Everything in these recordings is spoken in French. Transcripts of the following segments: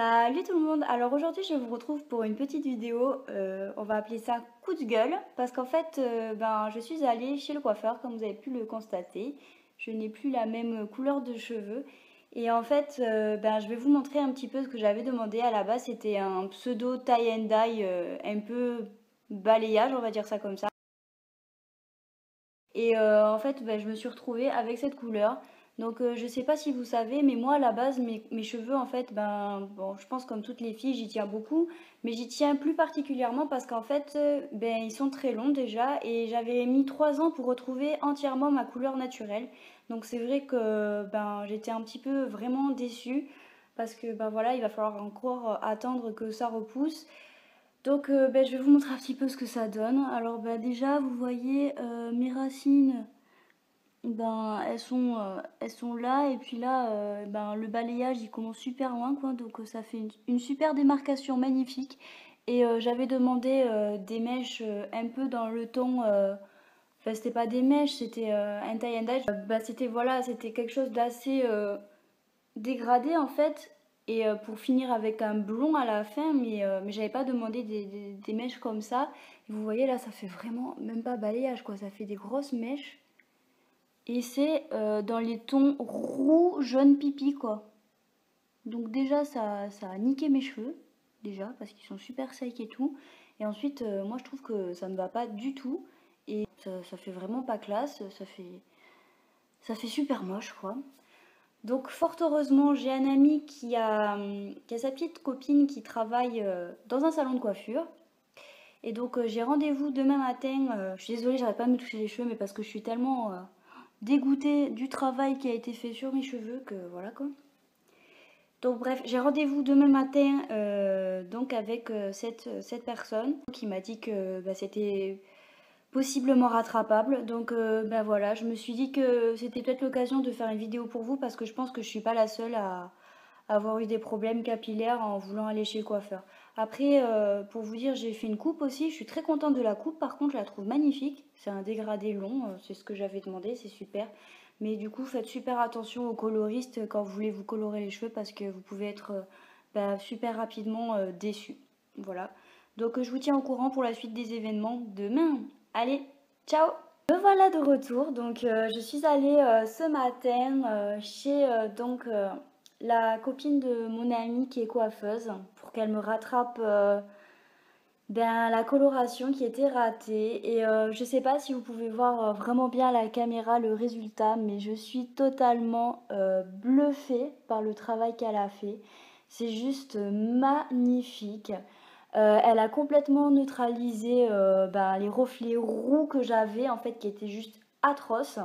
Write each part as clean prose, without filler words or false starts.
Salut tout le monde. Alors aujourd'hui je vous retrouve pour une petite vidéo, on va appeler ça coup de gueule, parce qu'en fait je suis allée chez le coiffeur comme vous avez pu le constater. Je n'ai plus la même couleur de cheveux et en fait je vais vous montrer un petit peu ce que j'avais demandé. À la base c'était un pseudo tie and dye, un peu balayage, on va dire ça comme ça. Et en fait, je me suis retrouvée avec cette couleur. Donc je sais pas si vous savez, mais moi à la base, mes cheveux en fait, bon, je pense comme toutes les filles, j'y tiens beaucoup. Mais j'y tiens plus particulièrement parce qu'en fait, ils sont très longs déjà. Et j'avais mis 3 ans pour retrouver entièrement ma couleur naturelle. Donc c'est vrai que j'étais un petit peu vraiment déçue. Parce que voilà, il va falloir encore attendre que ça repousse. Donc je vais vous montrer un petit peu ce que ça donne. Alors déjà vous voyez mes racines, elles sont là, et puis là le balayage il commence super loin quoi, donc ça fait une super démarcation magnifique. Et j'avais demandé des mèches un peu dans le ton, enfin c'était pas des mèches, c'était un tie and dye. C'était voilà, c'était quelque chose d'assez dégradé en fait, et pour finir avec un blond à la fin, mais j'avais pas demandé des mèches comme ça. Et vous voyez là, ça fait vraiment même pas balayage quoi, ça fait des grosses mèches, et c'est dans les tons roux jaune pipi quoi. Donc déjà ça a niqué mes cheveux déjà parce qu'ils sont super secs et tout, et ensuite moi je trouve que ça me va pas du tout, et ça fait vraiment pas classe, ça fait super moche quoi. Donc fort heureusement, j'ai un ami qui a sa petite copine qui travaille dans un salon de coiffure. Et donc j'ai rendez-vous demain matin. Je suis désolée, j'arrête pas de me toucher les cheveux, mais parce que je suis tellement dégoûtée du travail qui a été fait sur mes cheveux que voilà quoi. Donc bref, j'ai rendez-vous demain matin donc avec cette personne qui m'a dit que c'était possiblement rattrapable. Donc voilà, je me suis dit que c'était peut-être l'occasion de faire une vidéo pour vous, parce que je pense que je suis pas la seule à avoir eu des problèmes capillaires en voulant aller chez le coiffeur. Après, pour vous dire, j'ai fait une coupe aussi, je suis très contente de la coupe, par contre je la trouve magnifique. C'est un dégradé long, c'est ce que j'avais demandé, c'est super. Mais du coup, faites super attention aux coloristes quand vous voulez vous colorer les cheveux, parce que vous pouvez être super rapidement déçu. Voilà. Donc je vous tiens au courant pour la suite des événements demain. Allez, ciao! Me voilà de retour. Donc je suis allée ce matin chez la copine de mon amie qui est coiffeuse, pour qu'elle me rattrape la coloration qui était ratée. Et je sais pas si vous pouvez voir vraiment bien à la caméra le résultat, mais je suis totalement bluffée par le travail qu'elle a fait. C'est juste magnifique. Elle a complètement neutralisé les reflets roux que j'avais en fait, qui étaient juste atroces.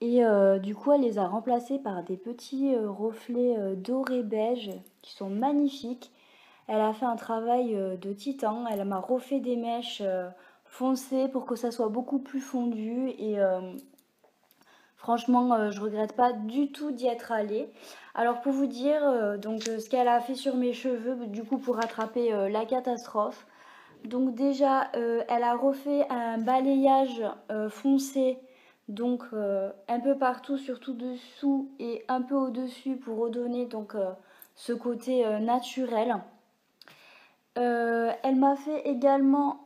Et du coup, elle les a remplacés par des petits reflets dorés beige qui sont magnifiques. Elle a fait un travail de titan. Elle m'a refait des mèches foncées pour que ça soit beaucoup plus fondu. Et franchement, je regrette pas du tout d'y être allée. Alors pour vous dire, ce qu'elle a fait sur mes cheveux, du coup pour rattraper la catastrophe. Donc déjà, elle a refait un balayage foncé, donc un peu partout, surtout dessous et un peu au-dessus, pour redonner ce côté naturel. Elle m'a fait également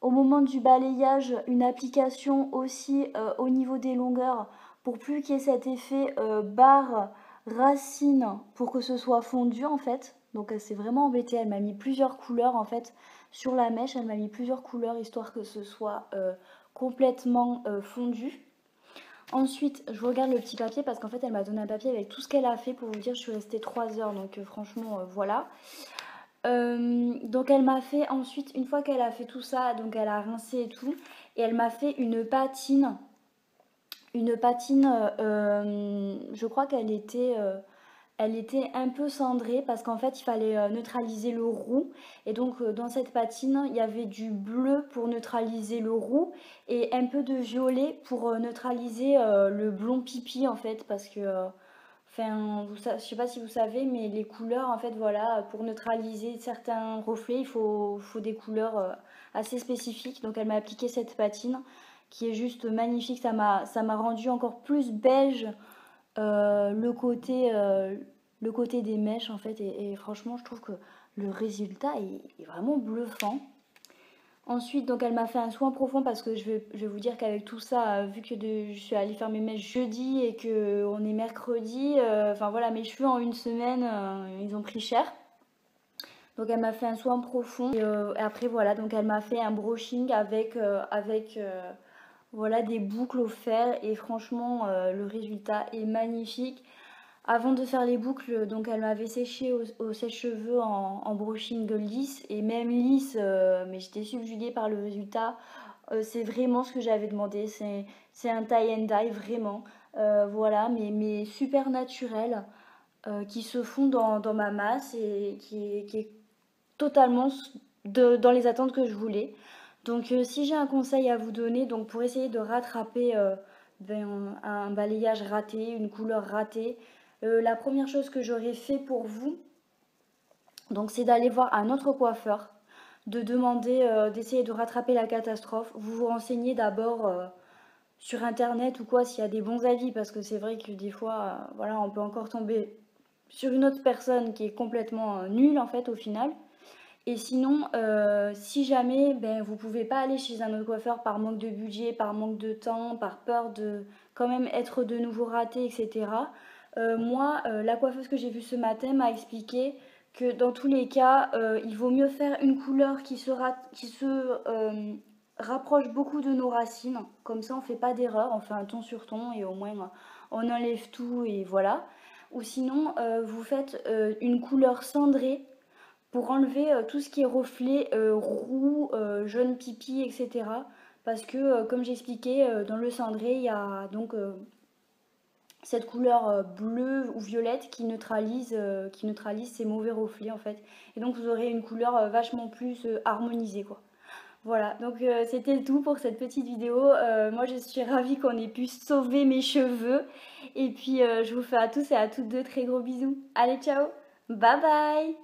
au moment du balayage une application aussi au niveau des longueurs, pour plus qu'il y ait cet effet barre racine, pour que ce soit fondu en fait. Donc elle s'est vraiment embêtée, elle m'a mis plusieurs couleurs en fait sur la mèche, elle m'a mis plusieurs couleurs histoire que ce soit complètement fondu. Ensuite, je regarde le petit papier parce qu'en fait elle m'a donné un papier avec tout ce qu'elle a fait. Pour vous dire, je suis restée 3 heures, donc franchement voilà. Donc elle m'a fait ensuite, une fois qu'elle a fait tout ça, donc elle a rincé et tout, et elle m'a fait une patine. Je crois elle était un peu cendrée, parce qu'en fait il fallait neutraliser le roux, et donc dans cette patine il y avait du bleu pour neutraliser le roux, et un peu de violet pour neutraliser le blond pipi en fait, parce que enfin, je sais pas si vous savez, mais les couleurs, en fait, voilà, pour neutraliser certains reflets, faut des couleurs assez spécifiques. Donc, elle m'a appliqué cette patine qui est juste magnifique. Ça m'a rendu encore plus beige le côté, le côté des mèches en fait. Et franchement, je trouve que le résultat est vraiment bluffant. Ensuite, donc elle m'a fait un soin profond parce que je vais vous dire qu'avec tout ça, vu que je suis allée faire mes mèches jeudi et qu'on est mercredi, enfin voilà, mes cheveux en une semaine, ils ont pris cher. Donc elle m'a fait un soin profond et après voilà, donc elle m'a fait un brushing avec, voilà, des boucles au fer et franchement le résultat est magnifique. Avant de faire les boucles, donc elle m'avait séché au sèche-cheveux en brushing lisse et même lisse, mais j'étais subjuguée par le résultat. C'est vraiment ce que j'avais demandé, c'est un tie and dye vraiment, voilà, mais super naturel, qui se fond dans ma masse et qui est totalement dans les attentes que je voulais. Donc si j'ai un conseil à vous donner, donc pour essayer de rattraper un balayage raté, une couleur ratée, la première chose que j'aurais fait pour vous, donc c'est d'aller voir un autre coiffeur, de demander, d'essayer de rattraper la catastrophe. Vous vous renseignez d'abord sur internet ou quoi s'il y a des bons avis, parce que c'est vrai que des fois, voilà, on peut encore tomber sur une autre personne qui est complètement nulle en fait au final. Et sinon, si jamais ben, vous ne pouvez pas aller chez un autre coiffeur par manque de budget, par manque de temps, par peur de quand même être de nouveau raté, etc. Moi, la coiffeuse que j'ai vue ce matin m'a expliqué que dans tous les cas, il vaut mieux faire une couleur qui se rapproche beaucoup de nos racines. Comme ça, on ne fait pas d'erreur, on fait un ton sur ton et au moins on enlève tout et voilà. Ou sinon, vous faites une couleur cendrée pour enlever tout ce qui est reflet roux, jaune pipi, etc. Parce que, comme j'expliquais, dans le cendré, il y a donc cette couleur bleue ou violette qui neutralise ces mauvais reflets en fait. Et donc vous aurez une couleur vachement plus harmonisée quoi. Voilà, donc c'était tout pour cette petite vidéo. Moi je suis ravie qu'on ait pu sauver mes cheveux. Et puis je vous fais à tous et à toutes de très gros bisous. Allez, ciao, bye bye.